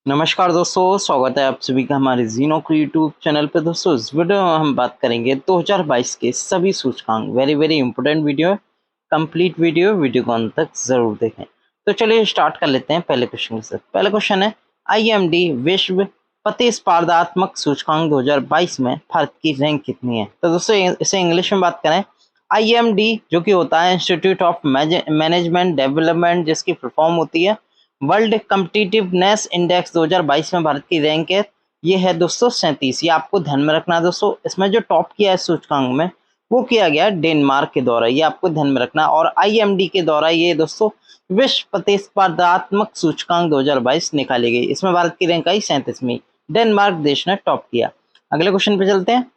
नमस्कार दोस्तों, स्वागत है आप सभी का हमारे ज़ीनोक्र यूट्यूब चैनल पे। दोस्तों इस वीडियो में हम बात करेंगे 2022 के सभी सूचकांक। वेरी इंपॉर्टेंट वीडियो है, कंप्लीट वीडियो को अंत तक जरूर देखें। तो चलिए स्टार्ट कर लेते हैं पहले क्वेश्चन के साथ। पहला क्वेश्चन है, IMD विश्व प्रतिस्पर्धात्मक सूचकांक 2022 में भारत की रैंक कितनी है। तो दोस्तों इसे इंग्लिश में बात करें, IMD जो कि होता है इंस्टीट्यूट ऑफ मैनेजमेंट डेवलपमेंट, जिसकी फुल फॉर्म होती है वर्ल्ड कम्पिटिटिवनेस इंडेक्स 2022 में भारत की रैंक है, ये है दोस्तों 37। ये आपको ध्यान में रखना है दोस्तों। इसमें जो टॉप किया है सूचकांक में वो किया गया है डेनमार्क के द्वारा, ये आपको ध्यान में रखना। और IMD के द्वारा ये दोस्तों विश्व प्रतिस्पर्धात्मक सूचकांक 2022 निकाली गई। इसमें भारत की रैंक आई 37वीं। डेनमार्क देश ने टॉप किया। अगले क्वेश्चन पे चलते हैं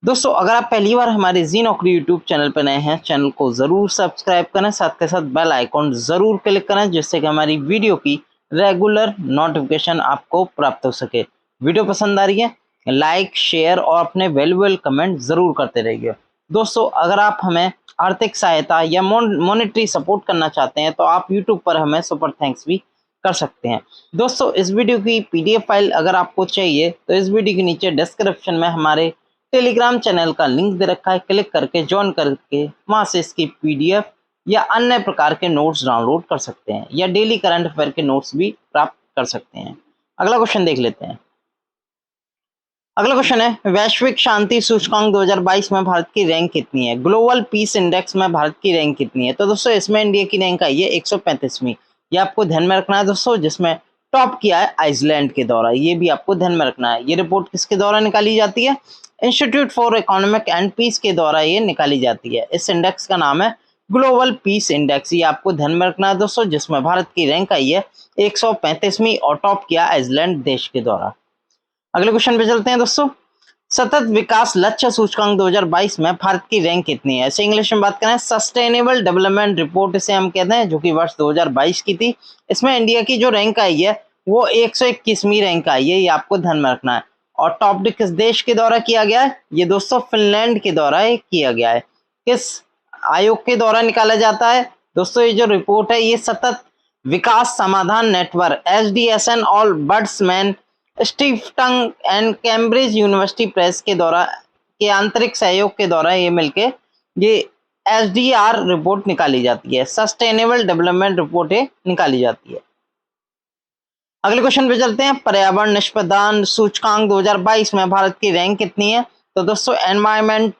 दोस्तों। अगर आप पहली बार हमारे ज़ीनोक्र यूट्यूब चैनल पर नए हैं, चैनल को जरूर सब्सक्राइब करें, साथ के साथ बेल आइकॉन जरूर क्लिक करें, जिससे कि हमारी वीडियो की रेगुलर नोटिफिकेशन आपको प्राप्त हो सके। वीडियो पसंद आ रही है, लाइक शेयर और अपने वैल्यूएबल कमेंट जरूर करते रहिए। दोस्तों अगर आप हमें आर्थिक सहायता या मॉनेटरी सपोर्ट करना चाहते हैं तो आप यूट्यूब पर हमें सुपर थैंक्स भी कर सकते हैं। दोस्तों इस वीडियो की PDF फाइल अगर आपको चाहिए तो इस वीडियो के नीचे डिस्क्रिप्शन में हमारे टेलीग्राम चैनल का लिंक दे रखा है, क्लिक करके ज्वाइन करके वहां से इसकी PDF या अन्य प्रकार के नोट्स डाउनलोड कर सकते हैं, या डेली करंट अफेयर के नोट्स भी प्राप्त कर सकते हैं। अगला क्वेश्चन देख लेते हैं। अगला क्वेश्चन है, वैश्विक शांति सूचकांक 2022 में भारत की रैंक कितनी है। ग्लोबल पीस इंडेक्स में भारत की रैंक कितनी है। तो दोस्तों इसमें इंडिया की रैंक आई है 135वीं। ये आपको ध्यान में रखना है दोस्तों, जिसमें टॉप किया है आइसलैंड के द्वारा, ये भी आपको ध्यान में रखना है। ये रिपोर्ट किसके द्वारा निकाली जाती है, Institute for Economic and Peace के द्वारा ये निकाली जाती है। इस इंडेक्स का नाम है ग्लोबल पीस इंडेक्स। ये आपको ध्यान में रखना है दोस्तों, जिसमें भारत की रैंक आई है 135वीं और टॉप किया आइसलैंड देश के द्वारा। अगले क्वेश्चन पे चलते हैं दोस्तों। सतत विकास लक्ष्य सूचकांक 2022 में भारत की रैंक कितनी है। ऐसे इंग्लिश में बात करें, सस्टेनेबल डेवलपमेंट रिपोर्ट इसे हम कहते हैं, जो कि वर्ष 2022 की थी। इसमें इंडिया की जो रैंक आई है वो 121वीं रैंक आई है, ये आपको ध्यान में रखना है। और टॉप किस देश के द्वारा किया गया है, ये दोस्तों फिनलैंड के द्वारा किया गया है। किस आयोग के द्वारा निकाला जाता है दोस्तों, ये जो रिपोर्ट है ये सतत विकास समाधान नेटवर्क SDSN और बर्ड्समैन स्टीफटन एंड कैम्ब्रिज यूनिवर्सिटी प्रेस के द्वारा के आंतरिक सहयोग के द्वारा ये मिलके ये SDR रिपोर्ट निकाली जाती है, सस्टेनेबल डेवलपमेंट रिपोर्ट निकाली जाती है। अगले क्वेश्चन पे चलते हैं, पर्यावरण निष्पादन सूचकांक 2022 में भारत की रैंक कितनी है। तो दोस्तों एनवायरमेंट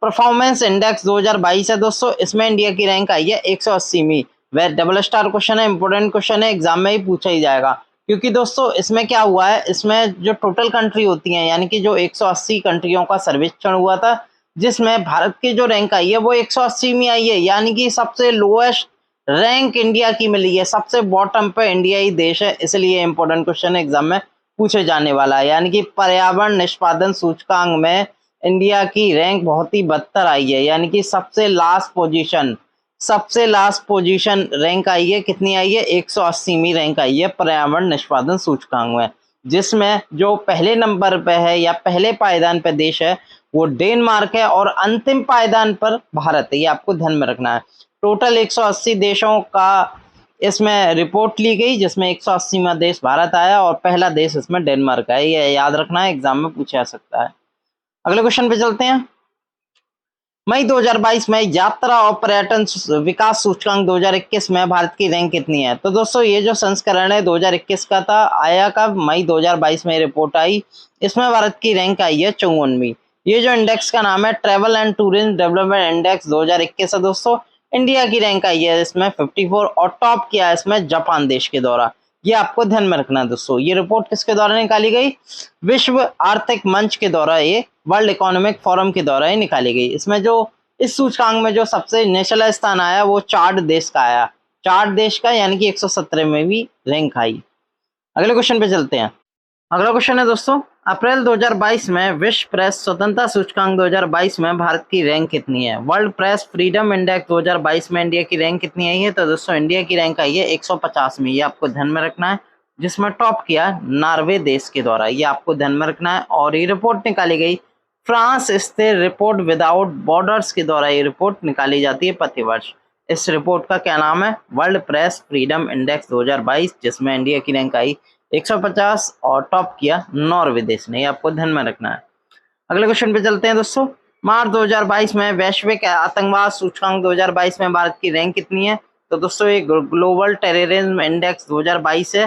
परफॉर्मेंस इंडेक्स 2022 है दोस्तों। इसमें इंडिया की रैंक आई है 180वीं। वह डबल स्टार क्वेश्चन है, इंपोर्टेंट क्वेश्चन है, एग्जाम में ही पूछा ही जाएगा। क्योंकि दोस्तों इसमें क्या हुआ है, इसमें जो टोटल कंट्री होती हैं, यानी कि जो 180 कंट्रियों का सर्वेक्षण हुआ था, जिसमें भारत की जो रैंक आई है वो 180वीं आई है, यानी कि सबसे लोएस्ट रैंक इंडिया की मिली है। सबसे बॉटम पे इंडिया ही देश है, इसलिए इंपॉर्टेंट क्वेश्चन एग्जाम में पूछे जाने वाला है। यानी कि पर्यावरण निष्पादन सूचकांक में इंडिया की रैंक बहुत ही बदतर आई है, यानी कि सबसे लास्ट पोजीशन रैंक आई है। कितनी आई है, 180वीं रैंक आई है पर्यावरण निष्पादन सूचकांक में, जिसमें जो पहले नंबर पे है या पहले पायदान पे देश है वो डेनमार्क है, और अंतिम पायदान पर भारत है। ये आपको ध्यान में रखना है। टोटल 180 देशों का इसमें रिपोर्ट ली गई, जिसमें 180वां देश भारत आया और पहला देश इसमें डेनमार्क है। ये याद रखना है, एग्जाम में पूछा जा सकता है। अगले क्वेश्चन पे चलते हैं। मई 2022 में यात्रा और पर्यटन विकास सूचकांक 2021 में भारत की रैंक कितनी है। तो दोस्तों ये जो संस्करण है 2021 का था, आया कब, मई 2022 में रिपोर्ट आई। इसमें भारत की रैंक आई है 54वीं। ये जो इंडेक्स का नाम है travel and tourism development index 2021 है दोस्तों। इंडिया की रैंक आई है इसमें 54 और टॉप किया है इसमें जापान देश के द्वारा। ये आपको ध्यान में रखना है दोस्तों। ये रिपोर्ट किसके द्वारा निकाली गई, विश्व आर्थिक मंच के द्वारा, ये वर्ल्ड इकोनॉमिक फोरम के द्वारा ही निकाली गई। इसमें जो इस सूचकांक में जो सबसे निचला स्थान आया वो चार्ट देश का आया, चार्ट देश का, यानी कि 117 में भी रैंक आई। अगले क्वेश्चन पे चलते हैं। अगला क्वेश्चन है दोस्तों, अप्रैल 2022 में विश्व प्रेस स्वतंत्रता सूचकांक 2022 में भारत की रैंक कितनी है। वर्ल्ड प्रेस फ्रीडम इंडेक्स 2022 में इंडिया की रैंक कितनी आई है। तो दोस्तों इंडिया की रैंक आई है 150वीं। ये आपको ध्यान में रखना है, जिसमें टॉप किया नॉर्वे देश के द्वारा। ये आपको ध्यान में रखना है। और ये रिपोर्ट निकाली गई फ्रांस स्थित रिपोर्ट विदाउट बॉर्डर्स के द्वारा। ये रिपोर्ट निकाली जाती है प्रतिवर्ष। इस रिपोर्ट का क्या नाम है? वर्ल्ड प्रेस फ्रीडम इंडेक्स 2022, जिसमें इंडिया की रैंक आई 150 और टॉप किया नॉर्वे देश ने। ये आपको ध्यान में रखना है। अगले क्वेश्चन पे चलते हैं दोस्तों। मार्च 2022 में वैश्विक आतंकवाद सूचकांक 2022 में भारत की रैंक कितनी है? तो दोस्तों ये ग्लोबल टेररिज्म इंडेक्स 2022 है।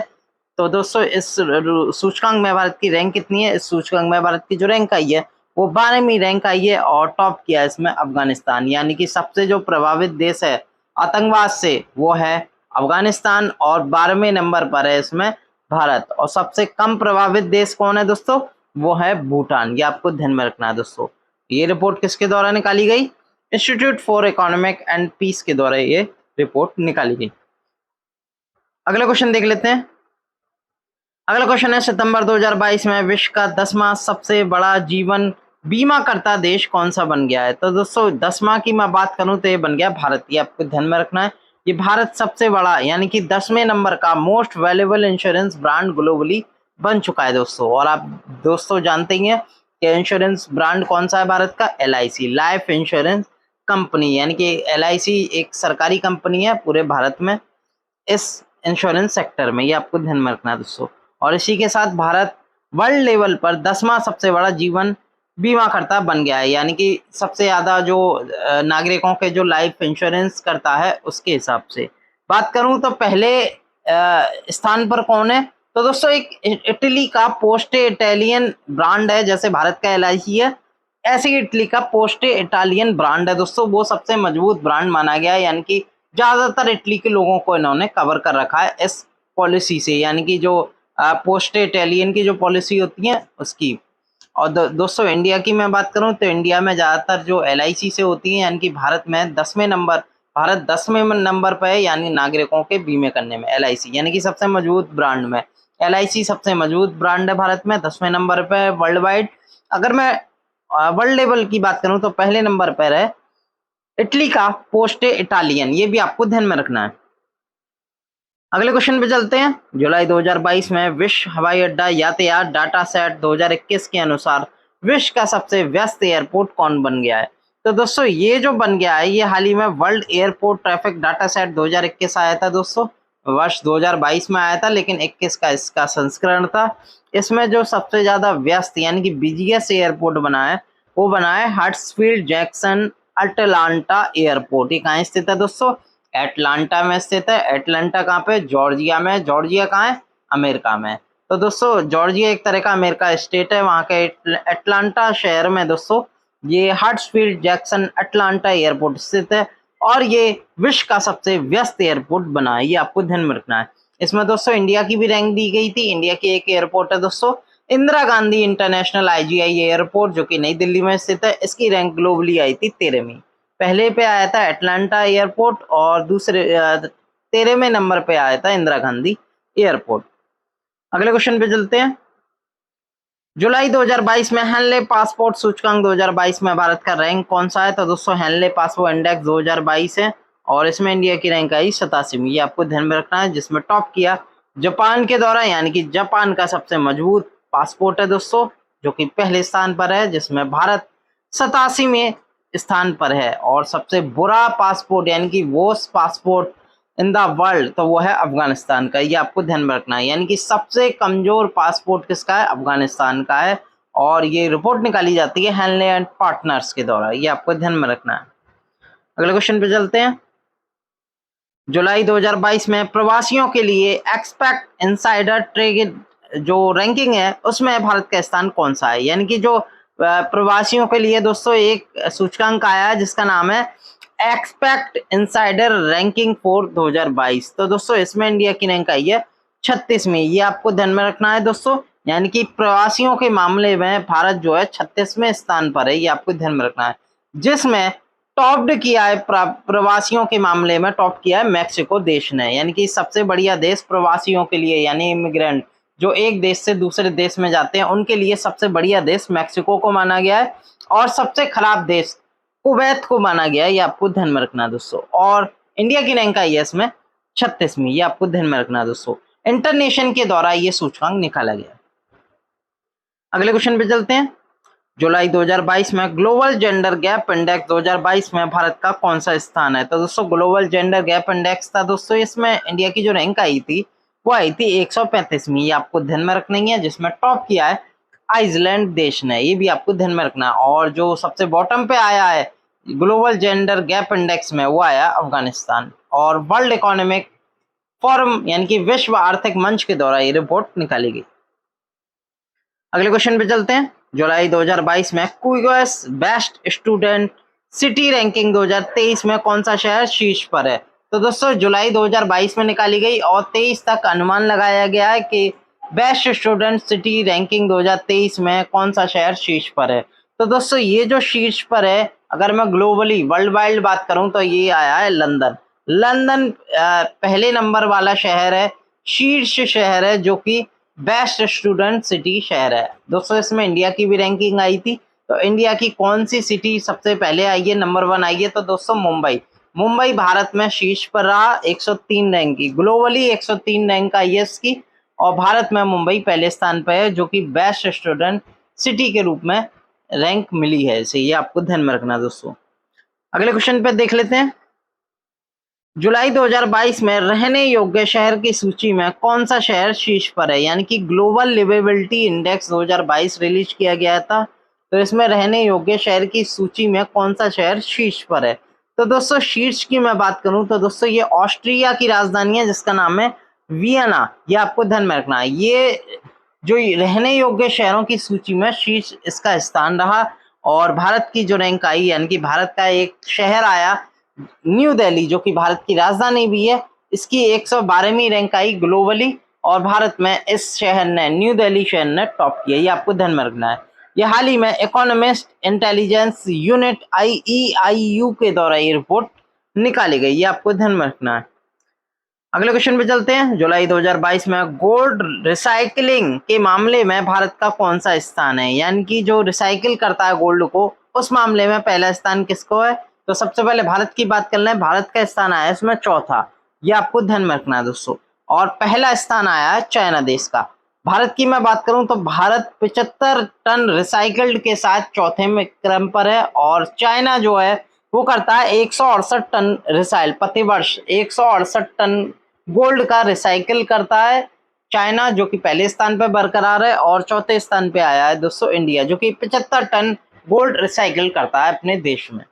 तो दोस्तों इस सूचकांक में भारत की रैंक कितनी है? इस सूचकांक में भारत की जो रैंक आई है वो 12वीं रैंक आई है और टॉप किया है इसमें अफगानिस्तान, यानी कि सबसे जो प्रभावित देश है आतंकवाद से वो है अफगानिस्तान और 12वें नंबर पर है इसमें भारत। और सबसे कम प्रभावित देश कौन है दोस्तों? वो है भूटान। ये आपको ध्यान में रखना है दोस्तों। ये रिपोर्ट किसके द्वारा निकाली गई? Institute for Economic and Peace के द्वारा ये रिपोर्ट निकाली गई। अगला क्वेश्चन देख लेते हैं। अगला क्वेश्चन है, सितंबर 2022 में विश्व का 10वां सबसे बड़ा जीवन बीमा करता देश कौन सा बन गया है? तो दोस्तों 10वां की मैं बात करूं तो ये बन गया भारत। ये आपको ध्यान में रखना है। ये भारत सबसे बड़ा यानी कि 10वें नंबर का most valuable insurance brand globally बन चुका है दोस्तों। और आप दोस्तों जानते ही हैं कि इंश्योरेंस ब्रांड कौन सा है भारत का? LIC, लाइफ इंश्योरेंस कंपनी, यानी कि LIC एक सरकारी कंपनी है पूरे भारत में इस इंश्योरेंस सेक्टर में। ये आपको ध्यान में रखना है दोस्तों। और इसी के साथ भारत वर्ल्ड लेवल पर 10वां सबसे बड़ा जीवन बीमा करता बन गया है, यानी कि सबसे ज्यादा जो नागरिकों के जो लाइफ इंश्योरेंस करता है उसके हिसाब से बात करूं तो पहले स्थान पर कौन है? तो दोस्तों एक इटली का पोस्टे इटालियन ब्रांड है, जैसे भारत का LIC है ऐसे ही इटली का पोस्टे इटालियन ब्रांड है दोस्तों। वो सबसे मजबूत ब्रांड माना गया है, यानी कि ज्यादातर इटली के लोगों को इन्होंने कवर कर रखा है इस पॉलिसी से, यानी कि जो पोस्टे इटालियन की जो पॉलिसी होती है उसकी। और दोस्तों इंडिया की मैं बात करूं तो इंडिया में ज्यादातर जो LIC से होती है, यानी कि भारत 10वें नंबर पर है, यानी नागरिकों के बीमे करने में LIC, यानी कि सबसे मजबूत ब्रांड में LIC सबसे मजबूत ब्रांड है भारत में, 10वें नंबर पर वर्ल्ड वाइड। अगर मैं वर्ल्ड लेवल की बात करूं तो पहले नंबर पर है इटली का पोस्टे इटालियन। ये भी आपको ध्यान में रखना है। अगले क्वेश्चन पे चलते हैं। जुलाई 2022 में विश्व हवाई अड्डा यातायात डाटा सेट 2021 के अनुसार विश्व का सबसे व्यस्त एयरपोर्ट कौन बन गया है? तो दोस्तों ये जो बन गया है ये हाल ही में world airport traffic data set 2021 आया था दोस्तों। वर्ष 2022 में आया था, लेकिन 21 का इसका संस्करण था। इसमें जो सबसे ज्यादा व्यस्त यानी कि बिजिएस्ट एयरपोर्ट बना है वो बना है हट्सफील्ड जैक्सन अटलांटा एयरपोर्ट। ये कहाँ स्थित है दोस्तों? एटलांटा में स्थित है। एटलांटा कहाँ पे? जॉर्जिया में। जॉर्जिया कहाँ है? अमेरिका में। तो दोस्तों जॉर्जिया एक तरह का अमेरिका स्टेट है, वहाँ के एटलांटा शहर में दोस्तों ये हट्सफील्ड जैक्सन अटलांटा एयरपोर्ट स्थित है और ये विश्व का सबसे व्यस्त एयरपोर्ट बना है। ये आपको ध्यान में रखना है। इसमें दोस्तों इंडिया की भी रैंक दी गई थी। इंडिया की एक एयरपोर्ट है दोस्तों Indira Gandhi international IGI airport, जो कि नई दिल्ली में स्थित है। इसकी रैंक ग्लोबली आई थी 13वीं। पहले पे आया था एटलांटा एयरपोर्ट और दूसरे 13वें नंबर पे आया था इंदिरा गांधी एयरपोर्ट। अगले क्वेश्चन पे चलते हैं। जुलाई 2022 में हेनले पासपोर्ट सूचकांक 2022 में भारत का रैंक कौन सा है? तो दोस्तों हेनले पासपोर्ट इंडेक्स 2022 है और इसमें इंडिया की रैंक आई 87वीं। ये आपको ध्यान में रखना है, जिसमें टॉप किया जापान के द्वारा, यानी कि जापान का सबसे मजबूत पासपोर्ट है दोस्तों, जो कि पहले स्थान पर है, जिसमें भारत 87वें स्थान पर है। और सबसे बुरा पासपोर्ट यानी कि worst passport in the world तो वो है अफगानिस्तान का। ये आपको ध्यान में रखना है, यानी कि सबसे कमजोर पासपोर्ट किसका है? अफगानिस्तान का है। और ये रिपोर्ट निकाली जाती है हेनले एंड पार्टनर्स के द्वारा। ये आपको ध्यान में रखना है। अगले क्वेश्चन पे चलते हैं। जुलाई 2022 में प्रवासियों के लिए एक्सपेक्ट इनसाइडर ट्रेड जो रैंकिंग है उसमें भारत का स्थान कौन सा है? यानी कि जो प्रवासियों के लिए दोस्तों एक सूचकांक आया है जिसका नाम है एक्सपेक्ट इनसाइडर रैंकिंग फॉर 2022। तो दोस्तों इसमें इंडिया की रैंक आई है 36वीं। ये आपको ध्यान में रखना है दोस्तों, यानी कि प्रवासियों के मामले में भारत जो है 36वें स्थान पर है। ये आपको ध्यान में रखना है, जिसमें टॉप्ड किया है प्रवासियों के मामले में टॉप किया है मैक्सिको देश ने, यानी कि सबसे बढ़िया देश प्रवासियों के लिए, यानी इमिग्रेंट जो एक देश से दूसरे देश में जाते हैं उनके लिए सबसे बढ़िया देश मैक्सिको को माना गया है और सबसे खराब देश कुवैत को माना गया है। ये आपको ध्यान में रखना है दोस्तों। और इंडिया की रैंक आई है इसमें 36वीं। ये आपको ध्यान में रखना है दोस्तों, इंटरनेशन के द्वारा ये सूचकांक निकाला गया। अगले क्वेश्चन पे चलते हैं। जुलाई 2022 में ग्लोबल जेंडर गैप इंडेक्स 2022 में भारत का कौन सा स्थान है? तो दोस्तों ग्लोबल जेंडर गैप इंडेक्स था दोस्तों, इसमें इंडिया की जो रैंक आई थी वो आई थी 135वीं। ये आपको ध्यान में रखनी है, जिसमें टॉप किया है आइसलैंड देश ने, ये भी आपको ध्यान में रखना है। और जो सबसे बॉटम पे आया है ग्लोबल जेंडर गैप इंडेक्स में वो आया अफगानिस्तान। और वर्ल्ड इकोनॉमिक फोरम यानी कि विश्व आर्थिक मंच के द्वारा ये रिपोर्ट निकाली गई। अगले क्वेश्चन पे चलते हैं। जुलाई 2022 में QS best student city ranking 2023 में कौन सा शहर शीर्ष पर है? तो दोस्तों जुलाई 2022 में निकाली गई और 23 तक अनुमान लगाया गया है कि बेस्ट स्टूडेंट सिटी रैंकिंग 2023 में कौन सा शहर शीर्ष पर है। तो दोस्तों ये जो शीर्ष पर है, अगर मैं ग्लोबली वर्ल्ड वाइड बात करूं तो ये आया है लंदन। लंदन पहले नंबर वाला शहर है, शीर्ष शहर है, जो कि बेस्ट स्टूडेंट सिटी शहर है। दोस्तों इसमें इंडिया की भी रैंकिंग आई थी, तो इंडिया की कौन सी सिटी सबसे पहले आई है, नंबर 1 आई है? तो दोस्तों मुंबई। मुंबई भारत में शीर्ष पर रहा, 103 रैंक की, ग्लोबली 103 रैंक आई है इसकी, और भारत में मुंबई पहले स्थान पर है, जो कि बेस्ट स्टूडेंट सिटी के रूप में रैंक मिली है इसे, ये आपको ध्यान में रखना दोस्तों। अगले क्वेश्चन पे देख लेते हैं। जुलाई 2022 में रहने योग्य शहर की सूची में कौन सा शहर शीर्ष पर है? यानी कि ग्लोबल लिवेबिलिटी इंडेक्स 2022 रिलीज किया गया था, तो इसमें रहने योग्य शहर की सूची में कौन सा शहर शीर्ष पर है? तो दोस्तों शीर्ष की मैं बात करूं तो दोस्तों ये ऑस्ट्रिया की राजधानी है, जिसका नाम है वियना। ये आपको ध्यान में रखना है। ये जो रहने योग्य शहरों की सूची में शीर्ष इसका स्थान रहा। और भारत की जो रैंक आई, यानी कि भारत का एक शहर आया न्यू दिल्ली, जो कि भारत की राजधानी भी है, इसकी 112वीं रैंक आई ग्लोबली, और भारत में इस शहर ने, न्यू दिल्ली शहर ने टॉप किया। ये आपको ध्यान में रखना है। ये हाल ही में इकोनॉमिस्ट इंटेलिजेंस यूनिट IEIU के द्वारा ये रिपोर्ट निकाली गई, ये आपको ध्यान में रखना है। अगले क्वेश्चन पे चलते हैं। जुलाई 2022 में गोल्ड रिसाइकलिंग के मामले में भारत का कौन सा स्थान है? यानी कि जो रिसाइकिल करता है गोल्ड को, उस मामले में पहला स्थान किसको है? तो सबसे पहले भारत की बात कर लें, भारत का स्थान आया है इसमें चौथा, ये आपको ध्यान में रखना है दोस्तों। और पहला स्थान आया है चाइना देश का। भारत की मैं बात करूं तो भारत 75 टन रिसाइकल्ड के साथ चौथे में क्रम पर है, और चाइना जो है वो करता है 168 टन रिसाइल प्रति वर्ष, 168 टन गोल्ड का रिसाइकिल करता है चाइना, जो कि पहले स्थान पर बरकरार है। और चौथे स्थान पे आया है दोस्तों इंडिया, जो कि 75 टन गोल्ड रिसाइकिल करता है अपने देश में।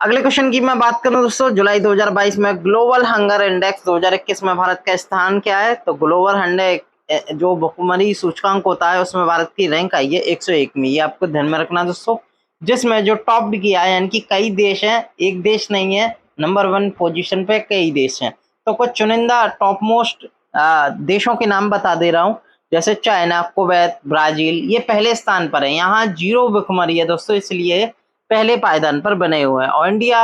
अगले क्वेश्चन की मैं बात करूं दोस्तों, जुलाई 2022 में ग्लोबल हंगर इंडेक्स 2021 में भारत का स्थान क्या है? तो ग्लोबल हंगर जो भुखमरी सूचकांक होता है उसमें भारत की रैंक आई है 101वीं। ये आपको ध्यान में रखना दोस्तों, जिसमें जो टॉप किया है, यानी कि कई देश हैं, एक देश नहीं है, नंबर 1 पोजीशन पे कई देश हैं। तो कुछ चुनिंदा टॉप मोस्ट देशों के नाम बता दे रहा हूँ, जैसे चाइना, कुवैत, ब्राजील, ये पहले स्थान पर है। यहाँ 0 भुखमरी है दोस्तों, इसलिए पहले पायदान पर बने हुए हैं। और इंडिया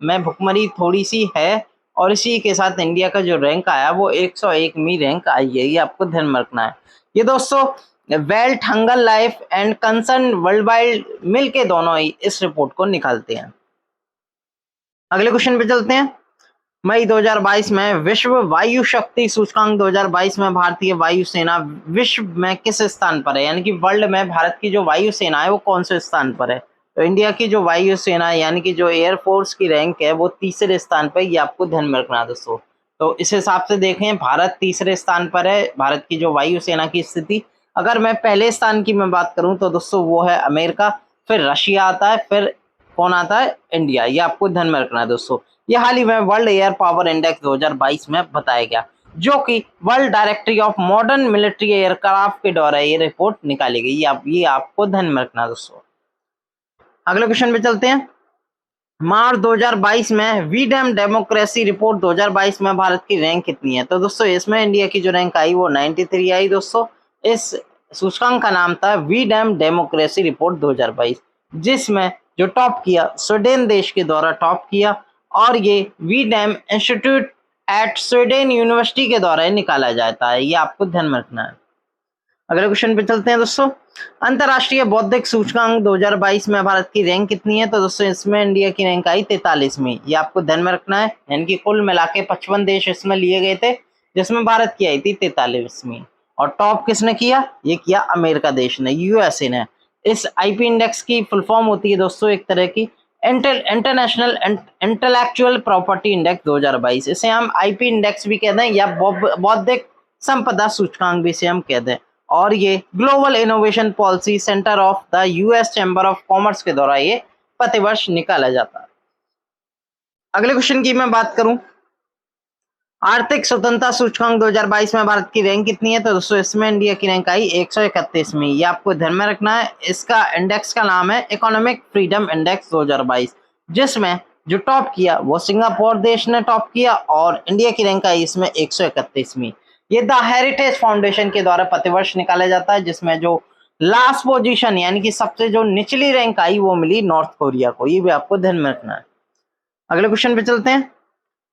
में भुखमरी थोड़ी सी है, और इसी के साथ इंडिया का जो रैंक आया वो 101वीं रैंक आई है, ये आपको ध्यान में रखना है। ये दोस्तों wealth, hunger life and concern world wide मिलके दोनों ही इस रिपोर्ट को निकालते हैं। अगले क्वेश्चन पे चलते हैं। मई 2022 में विश्व वायु शक्ति सूचकांक 2022 में भारतीय वायुसेना विश्व में किस स्थान पर है? यानी कि वर्ल्ड में भारत की जो वायुसेना है वो कौन से स्थान पर है? तो इंडिया की जो वायुसेना यानी कि जो एयरफोर्स की रैंक है वो तीसरे स्थान पर, ये आपको ध्यान में रखना है दोस्तों। तो इस हिसाब से देखें, भारत तीसरे स्थान पर है, भारत की जो वायुसेना की स्थिति। अगर मैं पहले स्थान की मैं बात करूं तो दोस्तों वो है अमेरिका, फिर रशिया आता है, फिर कौन आता है? इंडिया। ये आपको ध्यान में रखना है दोस्तों। ये हाल ही में वर्ल्ड एयर पावर इंडेक्स 2022 में बताया गया, जो कि world directory of modern military aircraft के द्वारा ये रिपोर्ट निकाली गई। ये आपको ध्यान में रखना दोस्तों। अगले क्वेश्चन पे चलते हैं। मार्च 2022 में वीडैम डेमोक्रेसी रिपोर्ट 2022 में भारत की रैंक कितनी है? तो दोस्तों इसमें इंडिया की जो रैंक आई वो 93 आई दोस्तों। इस सूचकांक का नाम था वीडैम डेमोक्रेसी रिपोर्ट 2022, जिसमें जो टॉप किया स्वीडन देश के द्वारा टॉप किया, और ये वीडैम इंस्टीट्यूट एट स्वीडन यूनिवर्सिटी के द्वारा निकाला जाता है, ये आपको ध्यान में रखना है। अगले क्वेश्चन पे चलते हैं दोस्तों। अंतरराष्ट्रीय बौद्धिक सूचकांक 2022 में भारत की रैंक कितनी है? तो दोस्तों इसमें इंडिया की रैंक आई 43वीं, ये आपको ध्यान में रखना है। यानी कि कुल मिला के 55 देश इसमें लिए गए थे, जिसमें भारत की आई थी 43वीं। और टॉप किसने किया? ये किया अमेरिका देश ने, USA ने। इस आईपी इंडेक्स की फुल फॉर्म होती है दोस्तों एक तरह की इंटरनेशनल इंटेलेक्चुअल प्रॉपर्टी इंडेक्स 2022। इसे हम आईपी इंडेक्स भी कहते हैं या बौद्धिक संपदा सूचकांक भी इसे हम कहते हैं। और ये global innovation policy centre of the US chamber of commerce के द्वारा ये प्रतिवर्ष निकाला जाता है। अगले क्वेश्चन की मैं बात करूं, आर्थिक स्वतंत्रता सूचकांक 2022 में भारत की रैंक कितनी है? तो दोस्तों इसमें इंडिया की रैंक आई 131वीं। ये आपको ध्यान में रखना है। इसका इंडेक्स का नाम है इकोनॉमिक फ्रीडम इंडेक्स 2022, जिसमें जो टॉप किया वो सिंगापुर देश ने टॉप किया और इंडिया की रैंक आई इसमें 131वीं। ये द हेरिटेज फाउंडेशन के द्वारा प्रतिवर्ष निकाला जाता है, जिसमें जो लास्ट पोजीशन यानी कि सबसे जो निचली रैंक आई वो मिली नॉर्थ कोरिया को। ये भी आपको ध्यान में रखना है। अगले क्वेश्चन पे चलते हैं।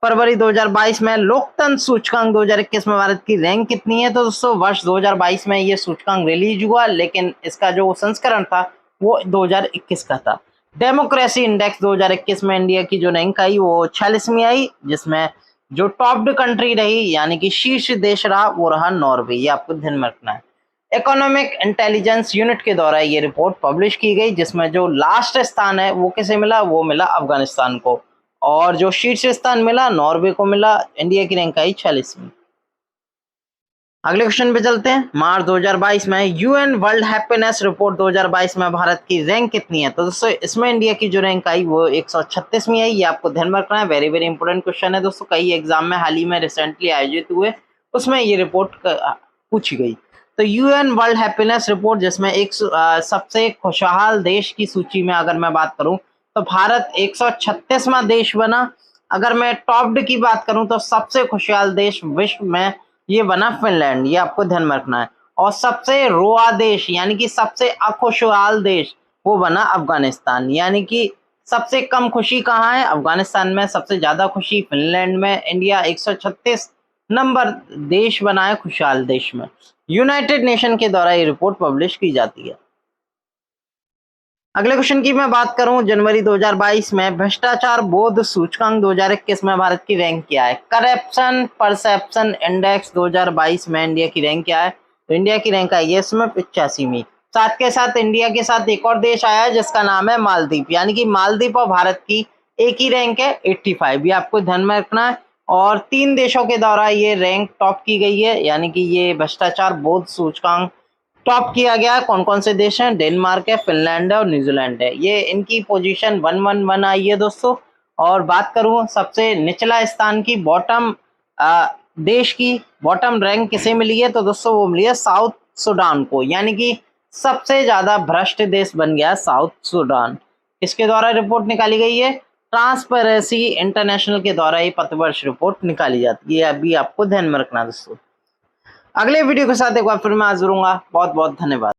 फरवरी 2022 में लोकतंत्र सूचकांक 2021 में भारत की रैंक कितनी है? तो दोस्तों वर्ष 2022 में ये सूचकांक रिलीज हुआ, लेकिन इसका जो संस्करण था वो 2021 का था। डेमोक्रेसी इंडेक्स 2021 में इंडिया की जो रैंक आई वो 46वीं आई, जिसमें जो टॉप्ड कंट्री रही यानी कि शीर्ष देश रहा वो रहा नॉर्वे। ये आपको ध्यान में रखना है। इकोनॉमिक इंटेलिजेंस यूनिट के द्वारा ये रिपोर्ट पब्लिश की गई, जिसमें जो लास्ट स्थान है वो किसे मिला? वो मिला अफगानिस्तान को, और जो शीर्ष स्थान मिला नॉर्वे को मिला। इंडिया की रैंक आई 46वीं। अगले क्वेश्चन पे चलते हैं। मार्च 2022 में यूएन वर्ल्ड हैप्पीनेस रिपोर्ट 2022 में भारत की रैंक कितनी है? तो दोस्तों इसमें इंडिया की जो रैंक आई वो 136वीं आई। ये आपको ध्यान में रखना है। वेरी वेरी इंपॉर्टेंट क्वेश्चन है दोस्तों। कई एग्जाम में हाल ही में रिसेंटली आयोजित हुए उसमें ये रिपोर्ट पूछी गई। तो यूएन वर्ल्ड हैप्पीनेस रिपोर्ट, जिसमें एक सबसे खुशहाल देश की सूची में अगर मैं बात करूं तो भारत 136वां देश बना। अगर मैं टॉप्ड की बात करूं तो सबसे खुशहाल देश विश्व में ये बना फिनलैंड। ये आपको ध्यान में रखना है। और सबसे रोआ देश यानी कि सबसे अखुशहाल देश वो बना अफगानिस्तान। यानी कि सबसे कम खुशी कहाँ है? अफगानिस्तान में। सबसे ज्यादा खुशी फिनलैंड में। इंडिया 136 नंबर देश बना है खुशहाल देश में। यूनाइटेड नेशन के द्वारा ये रिपोर्ट पब्लिश की जाती है। अगले क्वेश्चन की मैं बात करूं, जनवरी 2022 में भ्रष्टाचार बोध सूचकांक 2021 में भारत की रैंक क्या है? करप्शन परसेप्शन इंडेक्स 2022 में इंडिया की रैंक क्या है? तो इंडिया की रैंक आई है इसमें 85वीं। साथ के साथ इंडिया के साथ एक और देश आया है जिसका नाम है मालदीव, यानी कि मालदीव और भारत की एक ही रैंक है 85। ये आपको ध्यान में रखना है। और 3 देशों के द्वारा ये रैंक टॉप की गई है, यानी कि ये भ्रष्टाचार बोध सूचकांक टॉप किया गया। कौन कौन से देश हैं? डेनमार्क है, फिनलैंड है और न्यूजीलैंड है। ये इनकी पोजीशन 111 आई है दोस्तों। और बात करूं सबसे निचला स्थान की, बॉटम देश की बॉटम रैंक किसे मिली है? तो दोस्तों वो मिली है साउथ सूडान को, यानी कि सबसे ज्यादा भ्रष्ट देश बन गया साउथ सूडान। इसके द्वारा रिपोर्ट निकाली गई है। ट्रांसपेरेंसी इंटरनेशनल के द्वारा ये प्रतिवर्ष रिपोर्ट निकाली जाती है। अभी आपको ध्यान में रखना दोस्तों। अगले वीडियो के साथ एक बार फिर मैं हाजिर होऊंगा। बहुत बहुत धन्यवाद।